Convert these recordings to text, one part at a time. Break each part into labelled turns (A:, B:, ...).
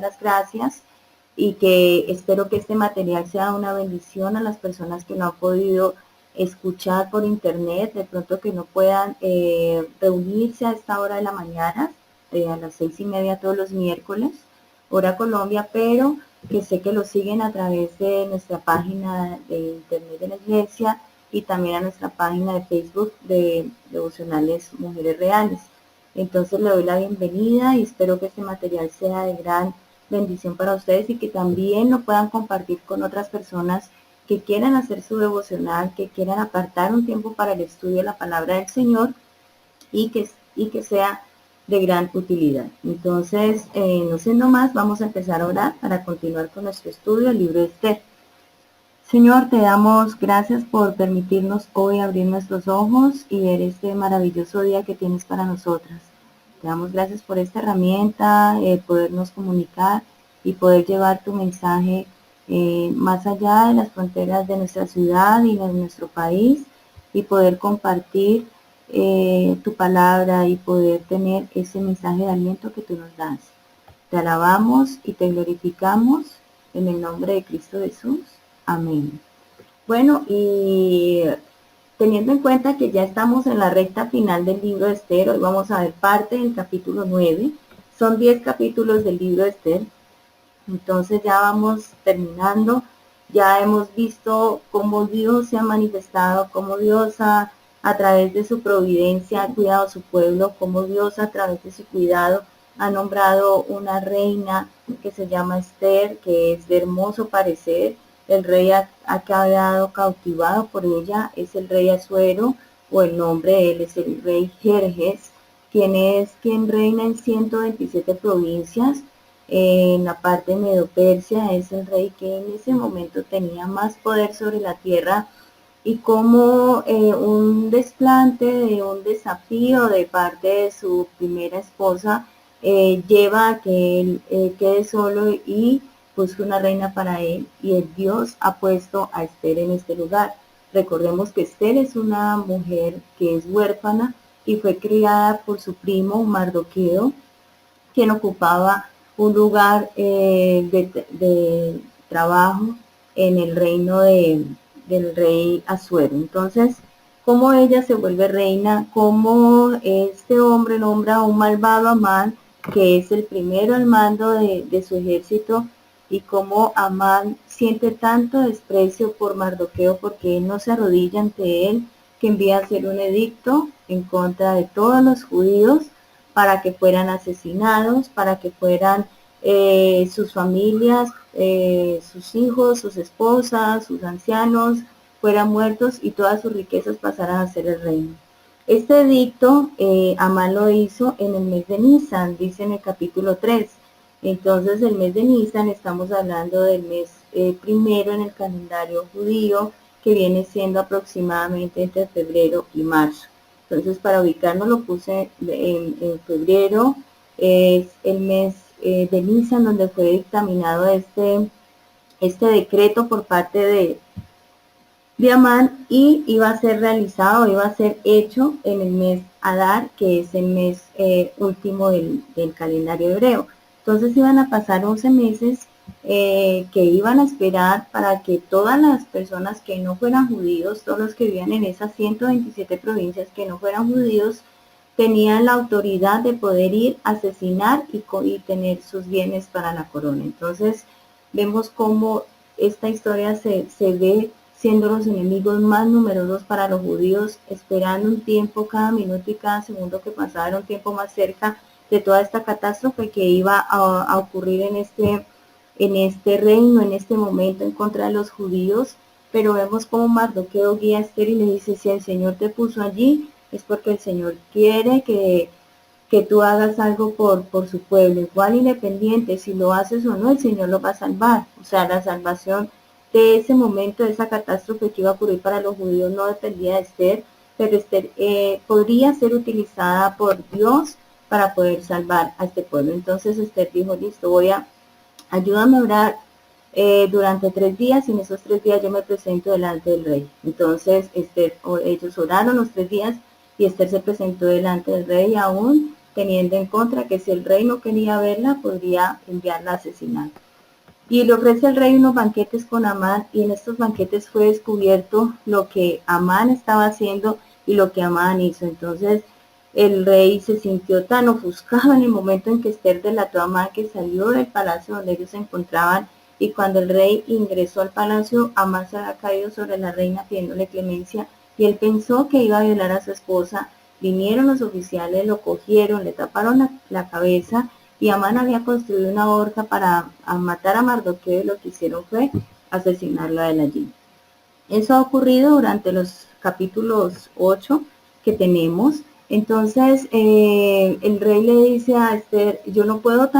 A: las gracias y que espero que este material sea una bendición a las personas que no han podido escuchar por internet, de pronto que no puedan reunirse a esta hora de la mañana, a las 6:30 todos los miércoles, hora Colombia, pero que sé que lo siguen a través de nuestra página de internet de la iglesia y también a nuestra página de Facebook de Devocionales Mujeres Reales. Entonces le doy la bienvenida y espero que este material sea de gran bendición para ustedes y que también lo puedan compartir con otras personas que quieran hacer su devocional, que quieran apartar un tiempo para el estudio de la palabra del Señor y que sea de gran utilidad. Entonces, no siendo más, vamos a empezar a orar para continuar con nuestro estudio del libro de Esther. Señor, te damos gracias por permitirnos hoy abrir nuestros ojos y ver este maravilloso día que tienes para nosotras. Te damos gracias por esta herramienta, podernos comunicar y poder llevar tu mensaje más allá de las fronteras de nuestra ciudad y de nuestro país y poder compartir tu palabra y poder tener ese mensaje de aliento que tú nos das. Te alabamos y te glorificamos en el nombre de Cristo Jesús. Amén. Bueno, y teniendo en cuenta que ya estamos en la recta final del libro de Esther, hoy vamos a ver parte del capítulo 9. Son 10 capítulos del libro de Esther. Entonces ya vamos terminando. Ya hemos visto cómo Dios se ha manifestado, cómo Dios a través de su providencia ha cuidado a su pueblo, cómo Dios a través de su cuidado ha nombrado una reina que se llama Esther, que es de hermoso parecer. El rey ha quedado cautivado por ella, es el rey Asuero, o el nombre de él es el rey Jerjes, quien reina en 127 provincias. En la parte de Medo-Persia es el rey que en ese momento tenía más poder sobre la tierra, y como un desplante de un desafío de parte de su primera esposa lleva a que él quede solo y busque una reina para él, y el Dios ha puesto a Esther en este lugar. Recordemos que Esther es una mujer que es huérfana y fue criada por su primo Mardoqueo, quien ocupaba un lugar de trabajo en el reino del rey Asuero. Entonces, cómo ella se vuelve reina, cómo este hombre nombra a un malvado Amán, que es el primero al mando de su ejército, y cómo Amán siente tanto desprecio por Mardoqueo porque él no se arrodilla ante él, que envía a hacer un edicto en contra de todos los judíos para que fueran asesinados, para que fueran sus familias, sus hijos, sus esposas, sus ancianos, fueran muertos y todas sus riquezas pasaran a ser el reino. Este edicto Amán lo hizo en el mes de Nisan, dice en el capítulo 3. Entonces el mes de Nisan, estamos hablando del mes primero en el calendario judío, que viene siendo aproximadamente entre febrero y marzo. Entonces, para ubicarnos lo puse en febrero, es el mes de Nisan, donde fue dictaminado este decreto por parte de Amán, y iba a ser realizado, iba a ser hecho en el mes Adar, que es el mes último del calendario hebreo. Entonces iban a pasar 11 meses que iban a esperar para que todas las personas que no fueran judíos, todos los que vivían en esas 127 provincias que no fueran judíos, tenían la autoridad de poder ir a asesinar y tener sus bienes para la corona. Entonces vemos cómo esta historia se ve siendo los enemigos más numerosos para los judíos, esperando un tiempo, cada minuto y cada segundo que pasaba era un tiempo más cerca de toda esta catástrofe que iba a ocurrir en este reino, en este momento en contra de los judíos. Pero vemos cómo Mardoqueo guía a Esther y le dice: si el Señor te puso allí, es porque el Señor quiere que tú hagas algo por su pueblo. Igual, independiente si lo haces o no, el Señor lo va a salvar. O sea, la salvación de ese momento, de esa catástrofe que iba a ocurrir para los judíos, no dependía de Esther, pero Esther podría ser utilizada por Dios para poder salvar a este pueblo. Entonces Esther dijo: listo, ayúdame a orar durante 3 días, y en esos 3 días yo me presento delante del rey. Entonces ellos oraron los 3 días y Esther se presentó delante del rey aún teniendo en contra que si el rey no quería verla, podría enviarla a asesinar. Y le ofrece al rey unos banquetes con Amán, y en estos banquetes fue descubierto lo que Amán estaba haciendo y lo que Amán hizo. Entonces el rey se sintió tan ofuscado en el momento en que Esther delató a Amán, que salió del palacio donde ellos se encontraban, y cuando el rey ingresó al palacio, Amán se había caído sobre la reina pidiéndole clemencia, y él pensó que iba a violar a su esposa. Vinieron los oficiales, lo cogieron, le taparon la cabeza, y Amán había construido una horca para matar a Mardoqueo, y lo que hicieron fue asesinarlo a él allí. Eso ha ocurrido durante los capítulos 8 que tenemos. Entonces el rey le dice a Esther, yo no puedo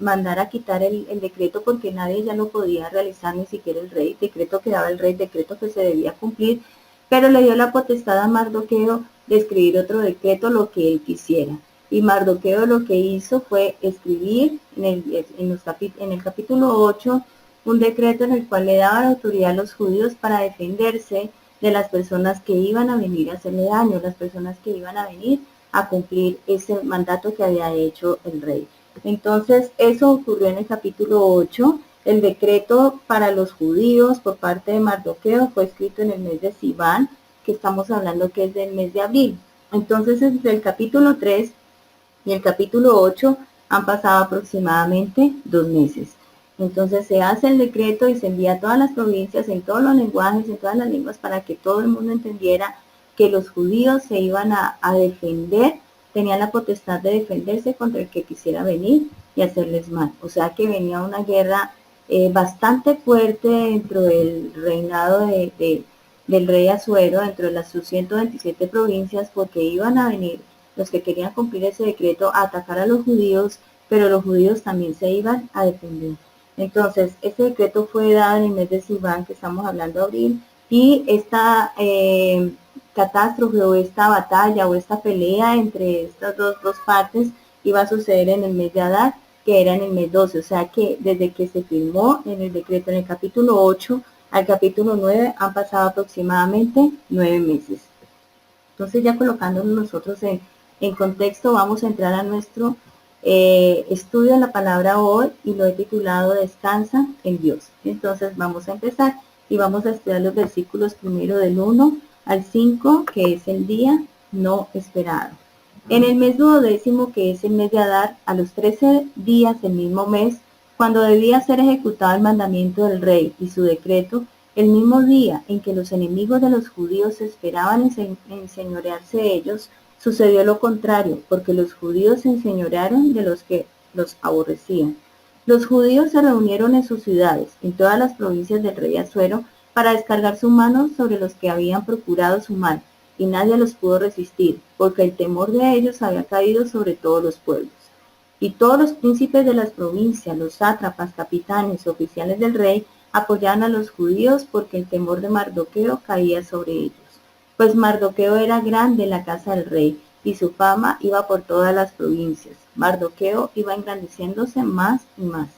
A: mandar a quitar el decreto, porque nadie ya lo podía realizar, ni siquiera el rey. Decreto que daba el rey, decreto que se debía cumplir, pero le dio la potestad a Mardoqueo de escribir otro decreto, lo que él quisiera. Y Mardoqueo lo que hizo fue escribir en el capítulo 8 un decreto en el cual le daba la autoridad a los judíos para defenderse de las personas que iban a venir a hacerle daño, las personas que iban a venir a cumplir ese mandato que había hecho el rey. Entonces, eso ocurrió en el capítulo 8. El decreto para los judíos por parte de Mardoqueo fue escrito en el mes de Sivan, que estamos hablando que es del mes de abril. Entonces, entre el capítulo 3 y el capítulo 8 han pasado aproximadamente 2 meses. Entonces se hace el decreto y se envía a todas las provincias, en todos los lenguajes, en todas las lenguas, para que todo el mundo entendiera que los judíos se iban a defender, tenían la potestad de defenderse contra el que quisiera venir y hacerles mal. O sea que venía una guerra bastante fuerte dentro del reinado del rey Asuero, dentro de las sus 127 provincias, porque iban a venir los que querían cumplir ese decreto a atacar a los judíos, pero los judíos también se iban a defender. Entonces, este decreto fue dado en el mes de Sivan, que estamos hablando de abril, y esta catástrofe o esta batalla o esta pelea entre estas dos partes iba a suceder en el mes de Adar, que era en el mes 12. O sea que desde que se firmó en el decreto en el capítulo 8 al capítulo 9 han pasado aproximadamente 9 meses. Entonces, ya colocándonos nosotros en contexto, vamos a entrar a nuestro estudio de la palabra hoy, y lo he titulado Descansa en Dios. Entonces vamos a empezar y vamos a estudiar los versículos primero del 1 al 5, que es el día no esperado. En el mes 12, que es el mes de Adar, a los 13 días del mismo mes, cuando debía ser ejecutado el mandamiento del rey y su decreto, el mismo día en que los enemigos de los judíos esperaban enseñorearse de ellos, sucedió lo contrario, porque los judíos se enseñorearon de los que los aborrecían. Los judíos se reunieron en sus ciudades, en todas las provincias del rey Asuero, para descargar su mano sobre los que habían procurado su mal, y nadie los pudo resistir, porque el temor de ellos había caído sobre todos los pueblos. Y todos los príncipes de las provincias, los sátrapas, capitanes, oficiales del rey, apoyaban a los judíos, porque el temor de Mardoqueo caía sobre ellos. Pues Mardoqueo era grande en la casa del rey, y su fama iba por todas las provincias. Mardoqueo iba engrandeciéndose más y más.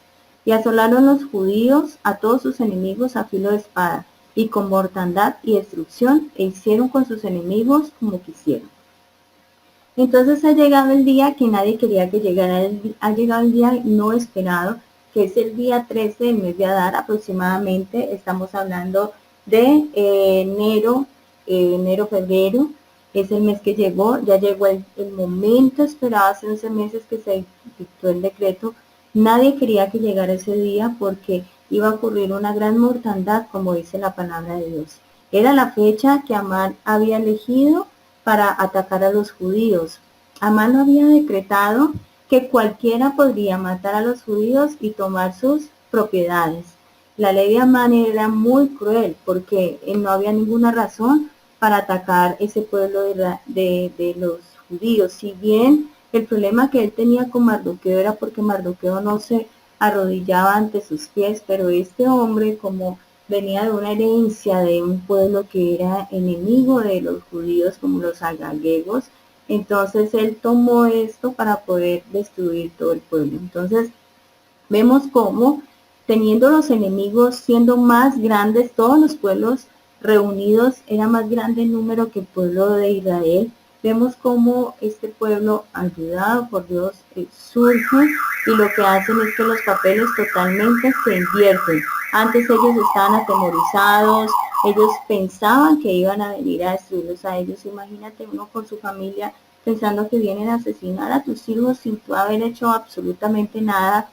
A: Y asolaron los judíos a todos sus enemigos a filo de espada, y con mortandad y destrucción, e hicieron con sus enemigos como quisieron. Entonces ha llegado el día que nadie quería que llegara, ha llegado el día no esperado, que es el día 13 del mes de Adar aproximadamente. Estamos hablando de enero, febrero, es el mes que llegó, ya llegó el momento esperado hace 11 meses que se dictó el decreto. Nadie quería que llegara ese día porque iba a ocurrir una gran mortandad, como dice la palabra de Dios. Era la fecha que Amán había elegido para atacar a los judíos. Amán había decretado que cualquiera podría matar a los judíos y tomar sus propiedades. La ley de Amán era muy cruel porque no había ninguna razón para atacar ese pueblo de los judíos. Si bien el problema que él tenía con Mardoqueo era porque Mardoqueo no se arrodillaba ante sus pies, pero este hombre, como venía de una herencia de un pueblo que era enemigo de los judíos, como los agagegos, entonces él tomó esto para poder destruir todo el pueblo. Entonces vemos cómo, teniendo los enemigos siendo más grandes, todos los pueblos reunidos, era más grande el número que el pueblo de Israel, vemos cómo este pueblo, ayudado por Dios, surge, y lo que hacen es que los papeles totalmente se invierten. Antes ellos estaban atemorizados, ellos pensaban que iban a venir a destruirlos a ellos. Imagínate uno con su familia pensando que vienen a asesinar a tus hijos sin tú haber hecho absolutamente nada,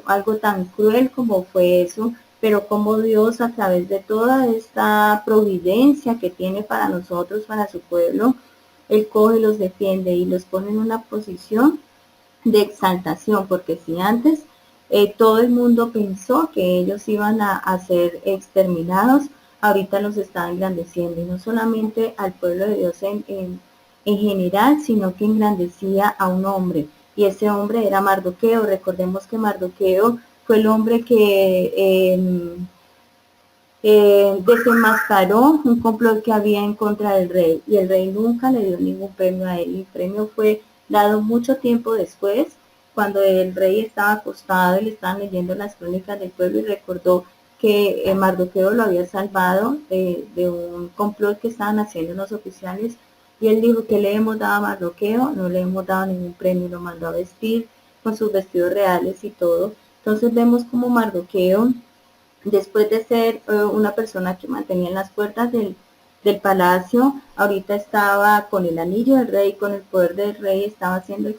A: algo tan cruel como fue eso, pero como Dios, a través de toda esta providencia que tiene para nosotros, para su pueblo, Él coge, los defiende y los pone en una posición de exaltación, porque si antes todo el mundo pensó que ellos iban a ser exterminados, ahorita los está engrandeciendo, y no solamente al pueblo de Dios en general, sino que engrandecía a un hombre, y ese hombre era Mardoqueo. Recordemos que Mardoqueo fue el hombre que desenmascaró un complot que había en contra del rey, y el rey nunca le dio ningún premio a él. El premio fue dado mucho tiempo después, cuando el rey estaba acostado y le estaban leyendo las crónicas del pueblo, y recordó que Mardoqueo lo había salvado de un complot que estaban haciendo los oficiales, y él dijo: ¿qué le hemos dado a Mardoqueo? No le hemos dado ningún premio. Lo mandó a vestir con sus vestidos reales y todo. Entonces vemos como Mardoqueo, después de ser una persona que mantenía en las puertas del palacio, ahorita estaba con el anillo del rey, con el poder del rey, estaba siendo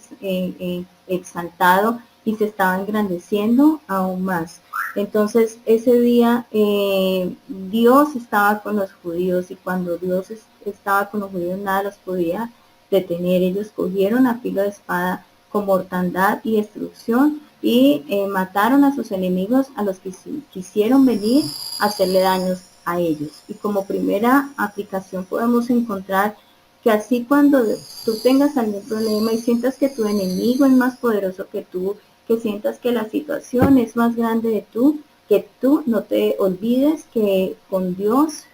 A: exaltado y se estaba engrandeciendo aún más. Entonces ese día Dios estaba con los judíos, y cuando Dios estaba con los judíos nada los podía detener. Ellos cogieron a filo de espada con mortandad y destrucción, y mataron a sus enemigos, a los que quisieron venir a hacerle daños a ellos. Y como primera aplicación podemos encontrar que así cuando tú tengas algún problema y sientas que tu enemigo es más poderoso que tú, que sientas que la situación es más grande de tú, que tú no te olvides que con Dios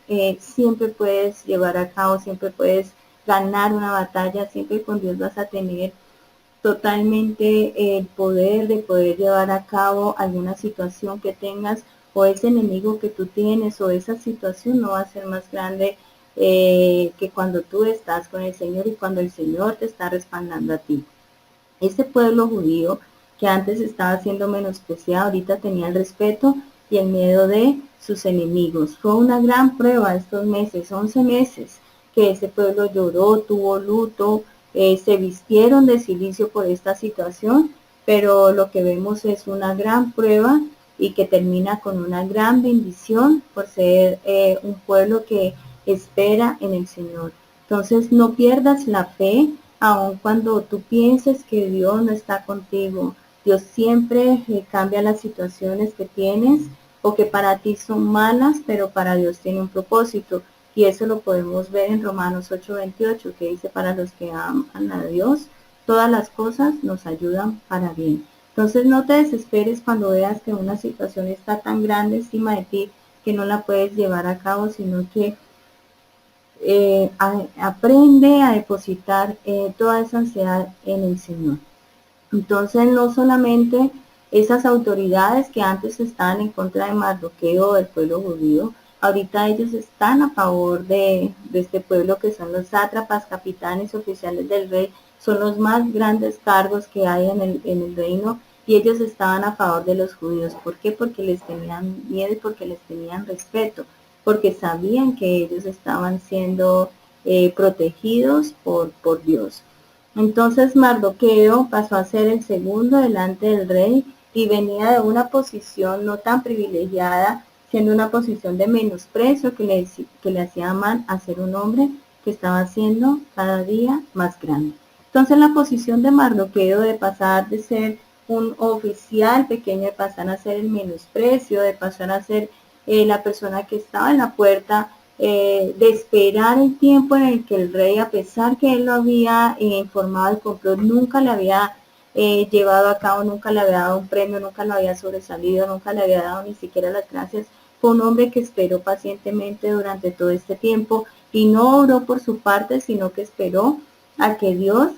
A: siempre puedes llevar a cabo, siempre puedes ganar una batalla, siempre con Dios vas a tener totalmente el poder de poder llevar a cabo alguna situación que tengas, o ese enemigo que tú tienes, o esa situación no va a ser más grande que cuando tú estás con el Señor y cuando el Señor te está respaldando a ti. Este pueblo judío, que antes estaba siendo menospreciado, ahorita tenía el respeto y el miedo de sus enemigos. Fue una gran prueba estos meses, 11 meses, que ese pueblo lloró, tuvo luto, se vistieron de silicio por esta situación, pero lo que vemos es una gran prueba, y que termina con una gran bendición por ser un pueblo que espera en el Señor. Entonces no pierdas la fe, aun cuando tú pienses que Dios no está contigo. Dios siempre cambia las situaciones que tienes, o que para ti son malas, pero para Dios tiene un propósito. Y eso lo podemos ver en Romanos 8:28, que dice: para los que aman a Dios, todas las cosas nos ayudan para bien. Entonces no te desesperes cuando veas que una situación está tan grande encima de ti que no la puedes llevar a cabo, sino que aprende a depositar toda esa ansiedad en el Señor. Entonces no solamente esas autoridades que antes estaban en contra de Mardoqueo, del pueblo judío, ahorita ellos están a favor de este pueblo, que son los sátrapas, capitanes, oficiales del rey, son los más grandes cargos que hay en el reino, y ellos estaban a favor de los judíos. ¿Por qué? Porque les tenían miedo y porque les tenían respeto, porque sabían que ellos estaban siendo protegidos por Dios. Entonces Mardoqueo pasó a ser el segundo delante del rey, y venía de una posición no tan privilegiada, siendo una posición de menosprecio que le hacía mal a ser un hombre que estaba siendo cada día más grande. Entonces la posición de Mardoqueo, de pasar de ser un oficial pequeño, de pasar a ser el menosprecio, de pasar a ser la persona que estaba en la puerta, de esperar el tiempo en el que el rey, a pesar que él lo había informado del complot, nunca le había llevado a cabo, nunca le había dado un premio, nunca lo había sobresalido, nunca le había dado ni siquiera las gracias. Fue un hombre que esperó pacientemente durante todo este tiempo, y no obró por su parte, sino que esperó a que Dios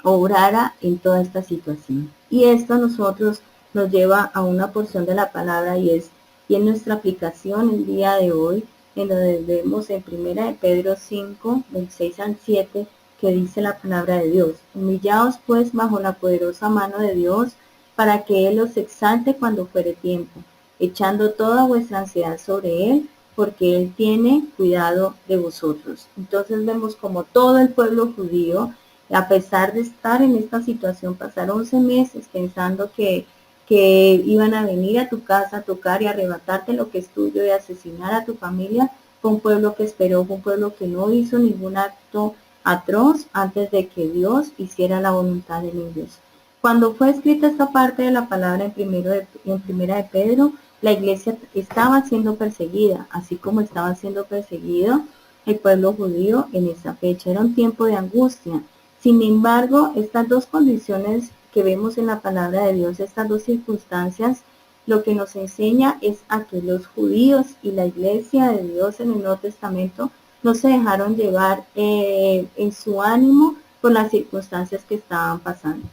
A: obrara en toda esta situación. Y esto a nosotros nos lleva a una porción de la palabra, y en nuestra aplicación el día de hoy, en donde vemos en 1 de Pedro 5, del 6 al 7, que dice la palabra de Dios. Humillaos pues bajo la poderosa mano de Dios, para que Él os exalte cuando fuere tiempo, echando toda vuestra ansiedad sobre Él, porque Él tiene cuidado de vosotros. Entonces vemos como todo el pueblo judío, a pesar de estar en esta situación, pasar 11 meses pensando que iban a venir a tu casa a tocar y arrebatarte lo que es tuyo y asesinar a tu familia. Fue un pueblo que esperó, fue un pueblo que no hizo ningún acto atroz antes de que Dios hiciera la voluntad de ellos. Cuando fue escrita esta parte de la palabra en primera de Pedro, la iglesia estaba siendo perseguida, así como estaba siendo perseguido el pueblo judío en esa fecha. Era un tiempo de angustia. Sin embargo, estas dos condiciones que vemos en la palabra de Dios, estas dos circunstancias, lo que nos enseña es a que los judíos y la iglesia de Dios en el Nuevo Testamento no se dejaron llevar en su ánimo por las circunstancias que estaban pasando.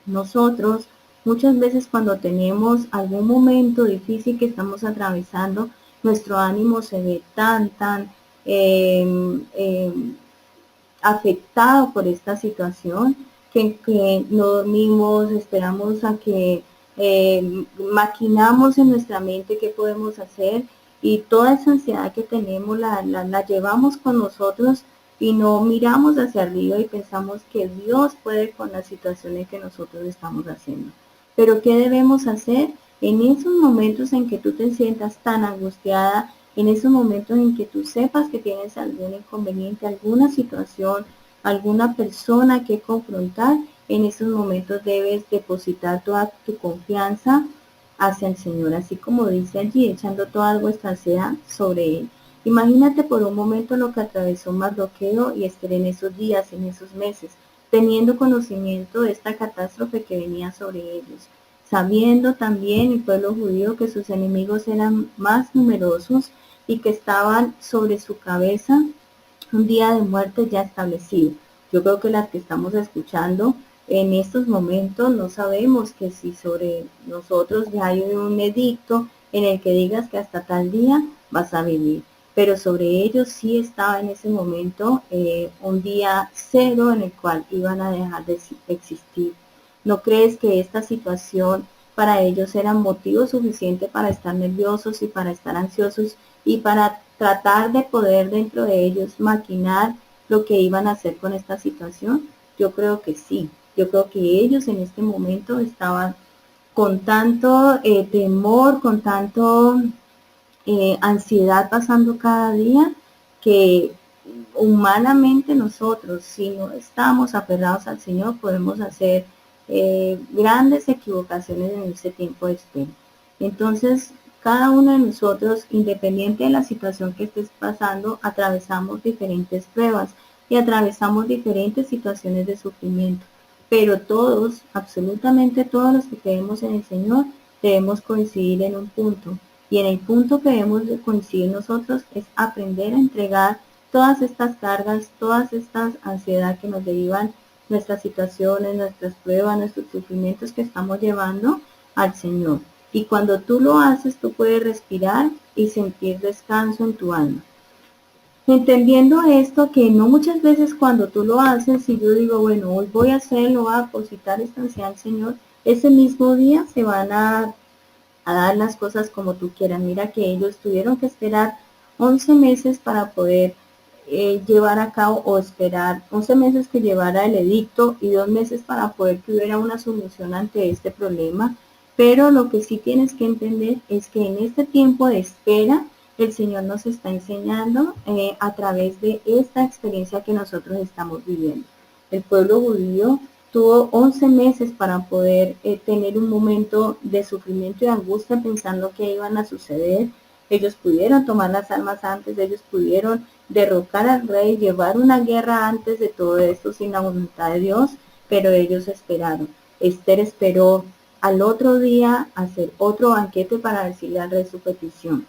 A: Nosotros muchas veces cuando tenemos algún momento difícil que estamos atravesando, nuestro ánimo se ve tan eh, eh, afectado por esta situación que no dormimos, esperamos a que maquinamos en nuestra mente qué podemos hacer y toda esa ansiedad que tenemos la llevamos con nosotros y no miramos hacia arriba y pensamos que Dios puede con las situaciones que nosotros estamos haciendo. Pero ¿qué debemos hacer? En esos momentos en que tú te sientas tan angustiada, en esos momentos en que tú sepas que tienes algún inconveniente, alguna situación, alguna persona que confrontar, en esos momentos debes depositar toda tu confianza hacia el Señor, así como dice allí, echando toda vuestra ansiedad sobre Él. Imagínate por un momento lo que atravesó Mardoqueo y Esther en esos días, en esos meses, teniendo conocimiento de esta catástrofe que venía sobre ellos, sabiendo también el pueblo judío que sus enemigos eran más numerosos y que estaban sobre su cabeza un día de muerte ya establecido. Yo creo que las que estamos escuchando en estos momentos no sabemos que si sobre nosotros ya hay un edicto en el que digas que hasta tal día vas a vivir, pero sobre ellos sí estaba en ese momento un día cero en el cual iban a dejar de existir. ¿No crees que esta situación para ellos era motivo suficiente para estar nerviosos y para estar ansiosos y para tratar de poder dentro de ellos maquinar lo que iban a hacer con esta situación? Yo creo que sí. Yo creo que ellos en este momento estaban con tanto temor, con tanto ansiedad pasando cada día, que humanamente nosotros, si no estamos aferrados al Señor, podemos hacer grandes equivocaciones en ese tiempo de espera. Entonces, cada uno de nosotros, independiente de la situación que estés pasando, atravesamos diferentes pruebas y atravesamos diferentes situaciones de sufrimiento. Pero todos, absolutamente todos los que creemos en el Señor, debemos coincidir en un punto. Y en el punto que debemos de coincidir nosotros es aprender a entregar todas estas cargas, todas estas ansiedades que nos derivan nuestras situaciones, nuestras pruebas, nuestros sufrimientos que estamos llevando al Señor. Y cuando tú lo haces, tú puedes respirar y sentir descanso en tu alma. Entendiendo esto, que no muchas veces cuando tú lo haces, si yo digo, bueno, hoy voy a hacerlo, voy a depositar esta ansiedad al Señor, ese mismo día se van a dar las cosas como tú quieras. Mira que ellos tuvieron que esperar 11 meses para poder llevar a cabo o esperar 11 meses que llevara el edicto y 2 meses para poder que hubiera una solución ante este problema. Pero lo que sí tienes que entender es que en este tiempo de espera, el Señor nos está enseñando a través de esta experiencia que nosotros estamos viviendo. El pueblo judío tuvo 11 meses para poder tener un momento de sufrimiento y angustia pensando que iban a suceder. Ellos pudieron tomar las armas antes, ellos pudieron derrocar al rey, llevar una guerra antes de todo esto sin la voluntad de Dios, pero ellos esperaron. Esther esperó al otro día hacer otro banquete para decirle al rey su petición.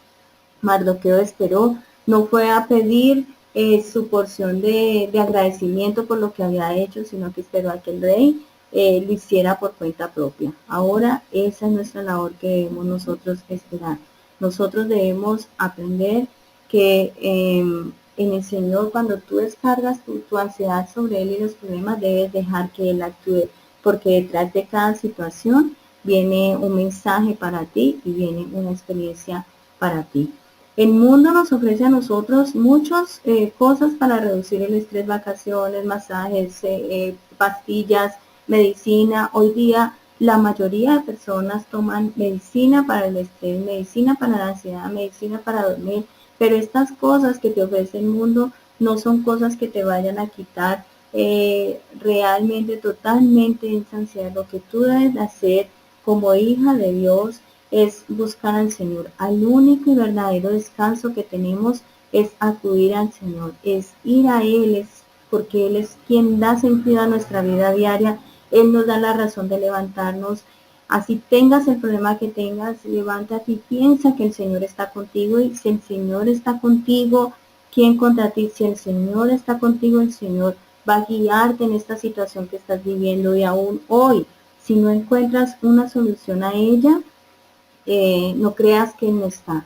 A: Mardoqueo esperó, no fue a pedir su porción de agradecimiento por lo que había hecho, sino que esperó a que el rey lo hiciera por cuenta propia. Ahora esa es nuestra labor que debemos nosotros esperar. Nosotros debemos aprender que en el Señor, cuando tú descargas tu ansiedad sobre Él y los problemas, debes dejar que Él actúe, porque detrás de cada situación viene un mensaje para ti y viene una experiencia para ti. El mundo nos ofrece a nosotros muchas cosas para reducir el estrés: vacaciones, masajes, pastillas, medicina. Hoy día la mayoría de personas toman medicina para el estrés, medicina para la ansiedad, medicina para dormir, pero estas cosas que te ofrece el mundo no son cosas que te vayan a quitar realmente, totalmente esa ansiedad. Lo que tú debes hacer como hija de Dios es buscar al Señor. Al único y verdadero descanso que tenemos es acudir al Señor, es ir a Él, es porque Él es quien da sentido a nuestra vida diaria. Él nos da la razón de levantarnos. Así tengas el problema que tengas, levántate y piensa que el Señor está contigo, y si el Señor está contigo, ¿quién contra ti? Si el Señor está contigo, el Señor va a guiarte en esta situación que estás viviendo. Y aún hoy, si no encuentras una solución a ella, no creas que Él no está.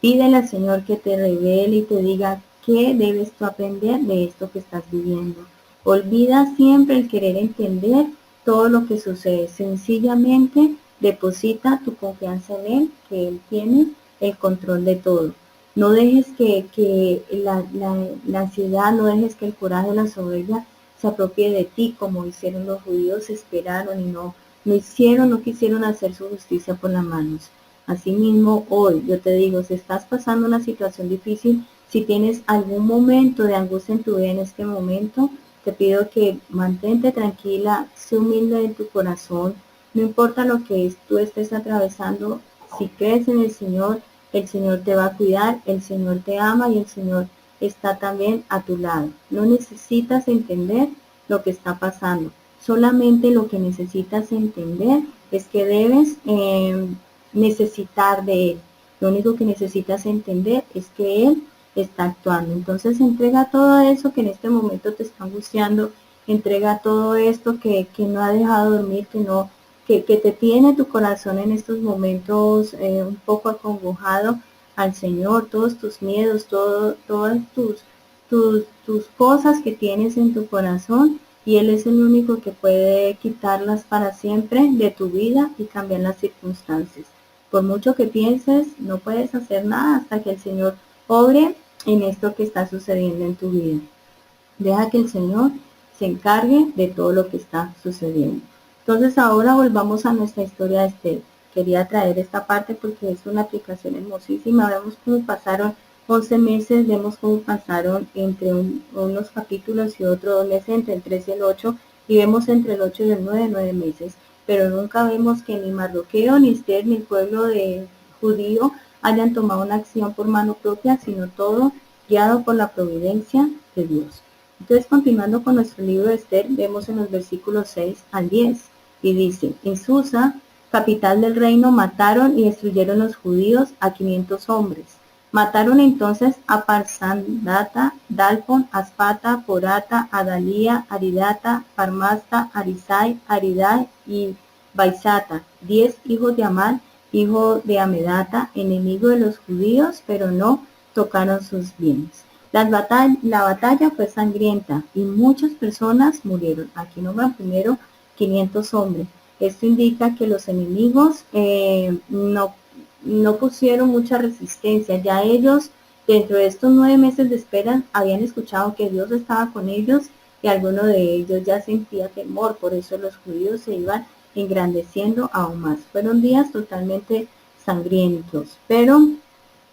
A: Pídele al Señor que te revele y te diga qué debes tú aprender de esto que estás viviendo. Olvida siempre el querer entender todo lo que sucede. Sencillamente deposita tu confianza en Él, que Él tiene el control de todo. No dejes que la ansiedad, no dejes que el coraje, la soberbia se apropie de ti, como hicieron los judíos. Esperaron y no quisieron hacer su justicia por las manos. Asimismo, hoy yo te digo, si estás pasando una situación difícil, si tienes algún momento de angustia en tu vida en este momento, te pido que mantente tranquila, sé humilde en tu corazón, no importa lo que tú estés atravesando. Si crees en el Señor te va a cuidar, el Señor te ama y el Señor está también a tu lado. No necesitas entender lo que está pasando, solamente lo que necesitas entender es que debes necesitar de Él. Lo único que necesitas entender es que Él está actuando. Entonces entrega todo eso que en este momento te está angustiando, entrega todo esto que no ha dejado dormir, que te tiene tu corazón en estos momentos un poco acongojado, al Señor, todos tus miedos, todas tus cosas que tienes en tu corazón, y Él es el único que puede quitarlas para siempre de tu vida y cambiar las circunstancias. Por mucho que pienses, no puedes hacer nada hasta que el Señor obre en esto que está sucediendo en tu vida. Deja que el Señor se encargue de todo lo que está sucediendo. Entonces ahora volvamos a nuestra historia de Esther. Quería traer esta parte porque es una aplicación hermosísima. Vemos cómo pasaron 11 meses, vemos cómo pasaron entre unos capítulos y otros 2 meses, entre el 3 y el 8, y vemos entre el 8 y el 9, 9 meses. Pero nunca vemos que ni Mardoqueo, ni Esther, ni el pueblo de judío hayan tomado una acción por mano propia, sino todo guiado por la providencia de Dios. Entonces, continuando con nuestro libro de Esther, vemos en los versículos 6 al 10, y dice: en Susa, capital del reino, mataron y destruyeron los judíos a 500 hombres. Mataron entonces a Parsandata, Dalfon, Aspata, Porata, Adalía, Aridata, Parmasta, Arisai, Aridai y Baisata, 10 hijos de Amán, hijo de Amedata, enemigo de los judíos, pero no tocaron sus bienes. La batalla fue sangrienta y muchas personas murieron. Aquí nombran primero 500 hombres. Esto indica que los enemigos no pusieron mucha resistencia. Ya ellos, dentro de estos 9 meses de espera, habían escuchado que Dios estaba con ellos, y alguno de ellos ya sentía temor. Por eso los judíos se iban engrandeciendo aún más. Fueron días totalmente sangrientos, pero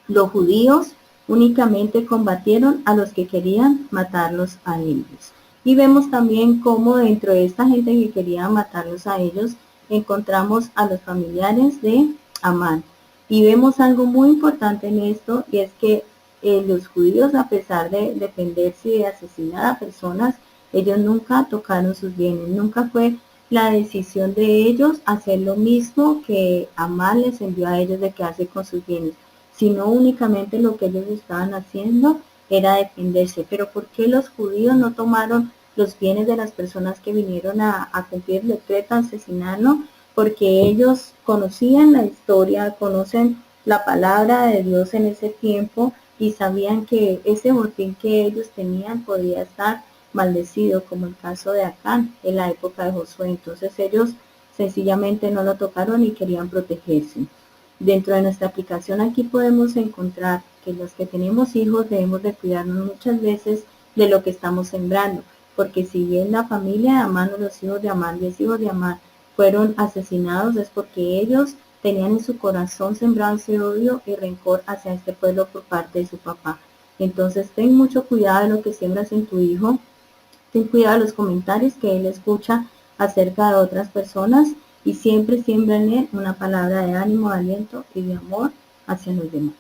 A: los judíos únicamente combatieron a los que querían matarlos a ellos. Y vemos también cómo dentro de esta gente que quería matarlos a ellos, encontramos a los familiares de Amán. Y vemos algo muy importante en esto, y es que los judíos, a pesar de defenderse y de asesinar a personas, ellos nunca tocaron sus bienes. Nunca fue la decisión de ellos hacer lo mismo que Amán les envió a ellos, de quedarse con sus bienes, sino únicamente lo que ellos estaban haciendo era defenderse. Pero ¿por qué los judíos no tomaron los bienes de las personas que vinieron a cumplir el decreto, a asesinarlo? Porque ellos conocían la historia, conocen la palabra de Dios en ese tiempo, y sabían que ese botín que ellos tenían podía estar maldecido, como el caso de Acán en la época de Josué. Entonces ellos sencillamente no lo tocaron y querían protegerse. Dentro de nuestra aplicación aquí podemos encontrar que los que tenemos hijos debemos de cuidarnos muchas veces de lo que estamos sembrando, porque si bien la familia de Amán o los hijos de Amán, 10 hijos de Amán, fueron asesinados, es porque ellos tenían en su corazón sembrado ese odio y rencor hacia este pueblo por parte de su papá. Entonces ten mucho cuidado de lo que siembras en tu hijo, ten cuidado de los comentarios que él escucha acerca de otras personas y siempre siembra en él una palabra de ánimo, de aliento y de amor hacia los demás.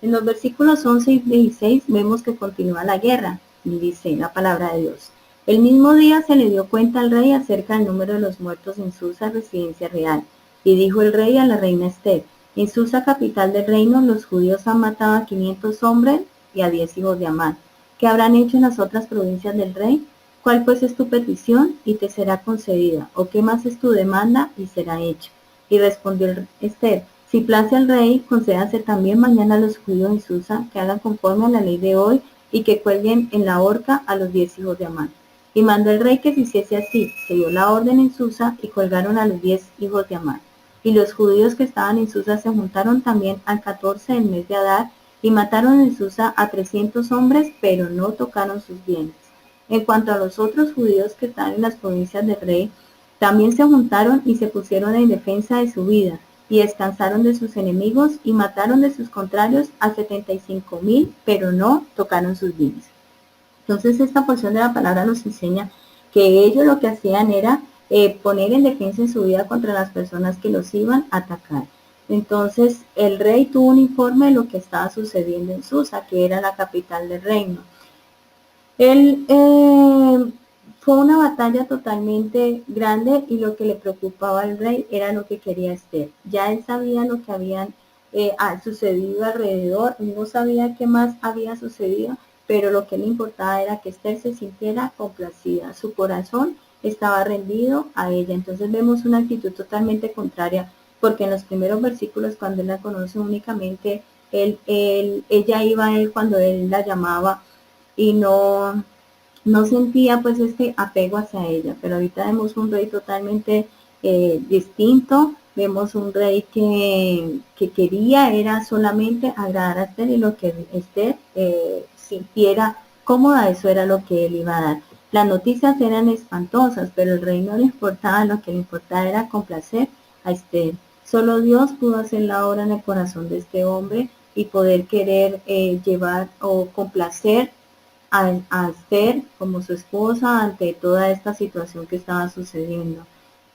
A: En los versículos 11 y 16 vemos que continúa la guerra, y dice la palabra de Dios. El mismo día se le dio cuenta al rey acerca del número de los muertos en Susa, residencia real, y dijo el rey a la reina Esther: en Susa, capital del reino, los judíos han matado a 500 hombres y a 10 hijos de Amán. ¿Qué habrán hecho en las otras provincias del rey? ¿Cuál pues es tu petición? Y te será concedida. ¿O qué más es tu demanda? Y será hecha. Y respondió Esther: si place al rey, concédase también mañana a los judíos en Susa que hagan conforme a la ley de hoy y que cuelguen en la horca a los 10 hijos de Amán. Y mandó el rey que se hiciese así. Se dio la orden en Susa y colgaron a los 10 hijos de Amán. Y los judíos que estaban en Susa se juntaron también al 14 del mes de Adar y mataron en Susa a 300 hombres, pero no tocaron sus bienes. En cuanto a los otros judíos que estaban en las provincias del rey, también se juntaron y se pusieron en defensa de su vida, y descansaron de sus enemigos, y mataron de sus contrarios a 75,000, pero no tocaron sus bienes. Entonces esta porción de la palabra nos enseña que ellos lo que hacían era poner en defensa en su vida contra las personas que los iban a atacar. Entonces el rey tuvo un informe de lo que estaba sucediendo en Susa, que era la capital del reino. Él fue una batalla totalmente grande y lo que le preocupaba al rey era lo que quería Esther. Ya él sabía lo que habían sucedido alrededor, no sabía qué más había sucedido, pero lo que le importaba era que Esther se sintiera complacida. Su corazón estaba rendido a ella. Entonces vemos una actitud totalmente contraria, porque en los primeros versículos, cuando él la conoce únicamente, ella iba a él cuando él la llamaba y no sentía pues este apego hacia ella, pero ahorita vemos un rey totalmente distinto, vemos un rey que quería era solamente agradar a Esther y lo que Esther sintiera cómoda, eso era lo que él iba a dar. Las noticias eran espantosas, pero el rey no le importaba, lo que le importaba era complacer a Esther. Solo Dios pudo hacer la obra en el corazón de este hombre y poder querer llevar o complacer a Esther como su esposa ante toda esta situación que estaba sucediendo.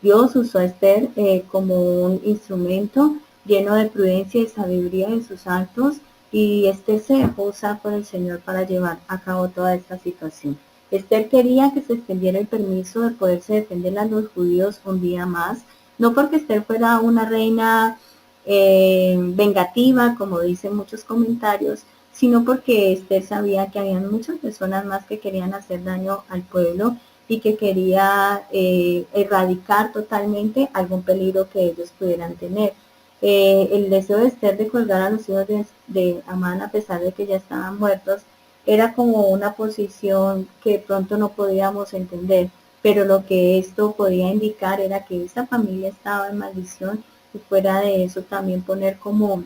A: Dios usó a Esther como un instrumento lleno de prudencia y sabiduría en sus actos, y Esther se dejó usar por el Señor para llevar a cabo toda esta situación. Esther quería que se extendiera el permiso de poderse defender a los judíos un día más, no porque Esther fuera una reina vengativa, como dicen muchos comentarios, sino porque Esther sabía que había muchas personas más que querían hacer daño al pueblo y que quería erradicar totalmente algún peligro que ellos pudieran tener. El deseo de Esther de colgar a los hijos de Amán, a pesar de que ya estaban muertos, era como una posición que pronto no podíamos entender, pero lo que esto podía indicar era que esa familia estaba en maldición, y fuera de eso también poner como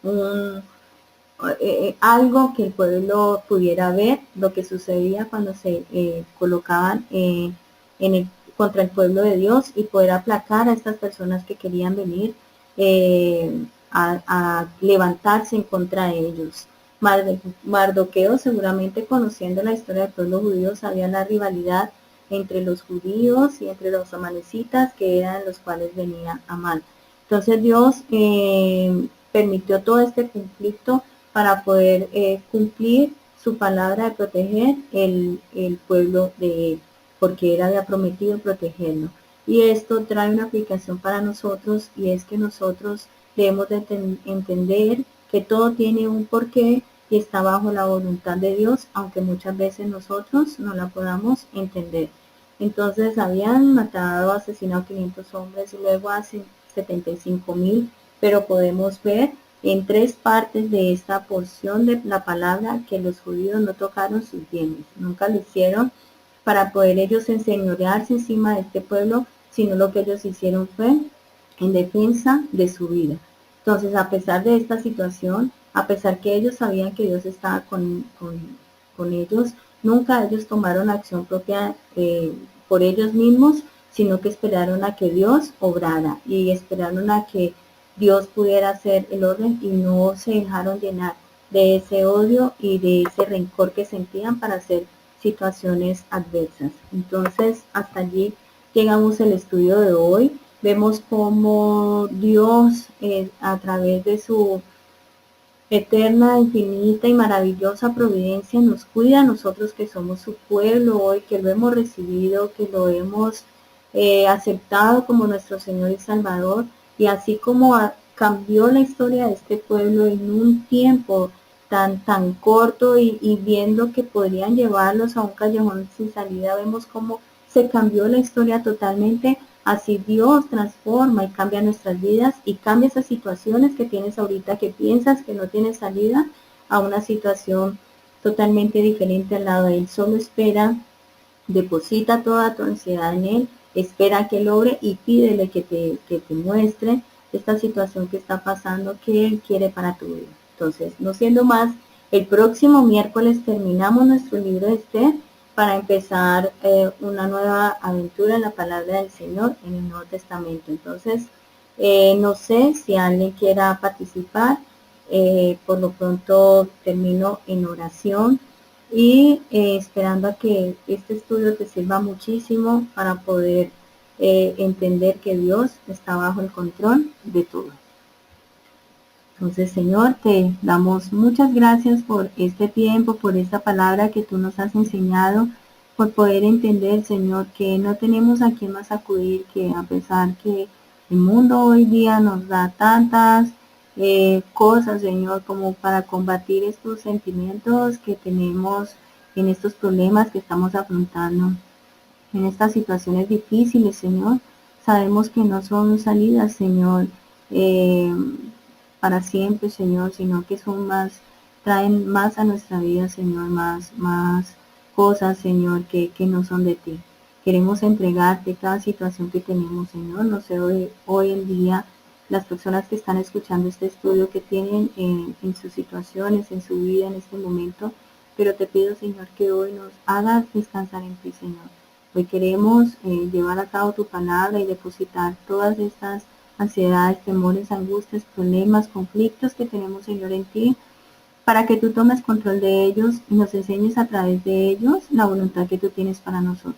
A: un algo que el pueblo pudiera ver lo que sucedía cuando se colocaban contra el pueblo de Dios, y poder aplacar a estas personas que querían venir a levantarse en contra de ellos. Mardoqueo, seguramente conociendo la historia del pueblo judío, sabía la rivalidad entre los judíos y entre los amanecitas, que eran los cuales venía Amán. Entonces Dios permitió todo este conflicto para poder cumplir su palabra de proteger el pueblo de él, porque él había prometido protegerlo. Y esto trae una aplicación para nosotros, y es que nosotros debemos de entender que todo tiene un porqué y está bajo la voluntad de Dios, aunque muchas veces nosotros no la podamos entender. Entonces habían matado, asesinado 500 hombres y luego hacen 75,000, pero podemos ver en 3 partes de esta porción de la palabra que los judíos no tocaron sus bienes, nunca lo hicieron para poder ellos enseñorearse encima de este pueblo, sino lo que ellos hicieron fue en defensa de su vida. Entonces, a pesar de esta situación, a pesar que ellos sabían que Dios estaba con ellos, nunca ellos tomaron acción propia por ellos mismos, sino que esperaron a que Dios obrara y esperaron a que Dios pudiera hacer el orden y no se dejaron llenar de ese odio y de ese rencor que sentían para hacer situaciones adversas. Entonces, hasta allí llegamos el estudio de hoy. Vemos cómo Dios, a través de su eterna, infinita y maravillosa providencia, nos cuida a nosotros que somos su pueblo hoy, que lo hemos recibido, que lo hemos aceptado como nuestro Señor y Salvador, y así como cambió la historia de este pueblo en un tiempo tan corto y viendo que podrían llevarlos a un callejón sin salida, vemos cómo se cambió la historia totalmente. Así Dios transforma y cambia nuestras vidas y cambia esas situaciones que tienes ahorita, que piensas que no tienes salida, a una situación totalmente diferente al lado de Él. Solo espera, deposita toda tu ansiedad en Él, espera que logre y pídele que te muestre esta situación que está pasando, que Él quiere para tu vida. Entonces, no siendo más, el próximo miércoles terminamos nuestro libro de Esther para empezar una nueva aventura en la palabra del Señor en el Nuevo Testamento. Entonces, no sé si alguien quiera participar. Por lo pronto termino en oración y esperando a que este estudio te sirva muchísimo para poder entender que Dios está bajo el control de todo. Entonces, Señor, te damos muchas gracias por este tiempo, por esta palabra que tú nos has enseñado, por poder entender, Señor, que no tenemos a quién más acudir, que a pesar que el mundo hoy día nos da tantas cosas, Señor, como para combatir estos sentimientos que tenemos en estos problemas que estamos afrontando, en estas situaciones difíciles, Señor. Sabemos que no son salidas, Señor, para siempre, Señor, sino que son más, traen más a nuestra vida, Señor, más cosas, Señor, que no son de ti. Queremos entregarte cada situación que tenemos, Señor. No sé hoy en día las personas que están escuchando este estudio que tienen en sus situaciones, en su vida en este momento, pero te pido, Señor, que hoy nos hagas descansar en ti, Señor. Hoy queremos llevar a cabo tu palabra y depositar todas estas ansiedades, temores, angustias, problemas, conflictos que tenemos, Señor, en ti, para que tú tomes control de ellos y nos enseñes a través de ellos la voluntad que tú tienes para nosotros.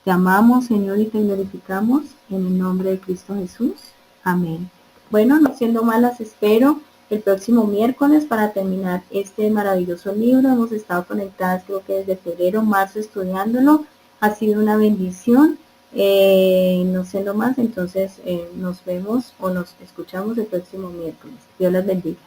A: Te amamos, Señor, y te glorificamos en el nombre de Cristo Jesús. Amén. Bueno, no siendo más, las espero el próximo miércoles para terminar este maravilloso libro. Hemos estado conectadas creo que desde febrero, marzo estudiándolo. Ha sido una bendición. No siendo más, entonces nos vemos o nos escuchamos el próximo miércoles. Dios las bendiga.